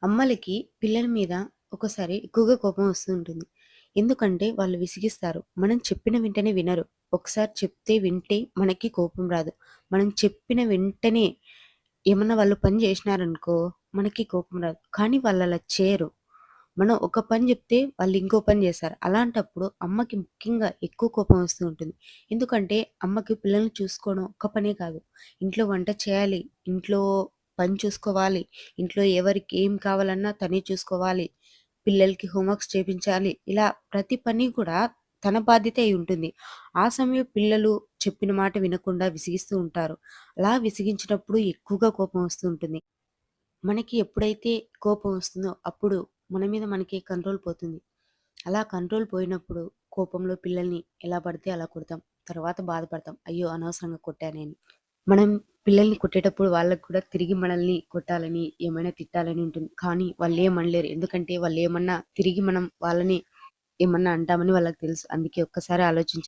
అమ్మలకి పిల్లల మీద ఒక్కోసారి ఎక్కువగా కోపం వస్తూ ఉంటుంది. ఎందుకంటే వాళ్ళు విసిగిస్తారు. మనం చెప్పిన వెంటనే వినరు. ఒకసారి చెప్తే వింటే మనకి కోపం రాదు. మనం చెప్పిన వెంటనే ఏమన్నా వాళ్ళు పని చేసినారనుకో మనకి కోపం రాదు. కానీ వాళ్ళలా చేయరు. మనం ఒక పని చెప్తే వాళ్ళు ఇంకో పని చేస్తారు. అలాంటప్పుడు అమ్మకి ముఖ్యంగా ఎక్కువ కోపం వస్తూ ఉంటుంది. ఎందుకంటే అమ్మకి పిల్లల్ని చూసుకోవడం ఒక్క పనే కాదు. ఇంట్లో వంట చేయాలి. ఇంట్లో పని చూసుకోవాలి. ఇంట్లో ఎవరికి ఏం కావాలన్నా తనే చూసుకోవాలి. పిల్లలకి హోంవర్క్స్ చేపించాలి. ఇలా ప్రతి పని కూడా తన బాధ్యత అయి ఉంటుంది. ఆ సమయం పిల్లలు చెప్పిన మాట వినకుండా విసిగిస్తూ ఉంటారు. అలా విసిగించినప్పుడు ఎక్కువగా కోపం వస్తూ ఉంటుంది. మనకి ఎప్పుడైతే కోపం వస్తుందో అప్పుడు మన మీద మనకి కంట్రోల్ పోతుంది. అలా కంట్రోల్ పోయినప్పుడు కోపంలో పిల్లల్ని ఎలా పడితే అలా కొడతాం. తర్వాత బాధపడతాం. అయ్యో! అనవసరంగా కొట్టానే అని. మనం పిల్లల్ని కొట్టేటప్పుడు వాళ్ళకి కూడా తిరిగి మనల్ని కొట్టాలని, ఏమైనా తిట్టాలని ఉంటుంది. కానీ వాళ్ళేమనలేరు. ఎందుకంటే వాళ్ళేమన్నా తిరిగి మనం వాళ్ళని ఏమన్నా అంటామని వాళ్ళకి తెలుసు. అందుకే ఒక్కసారి ఆలోచించి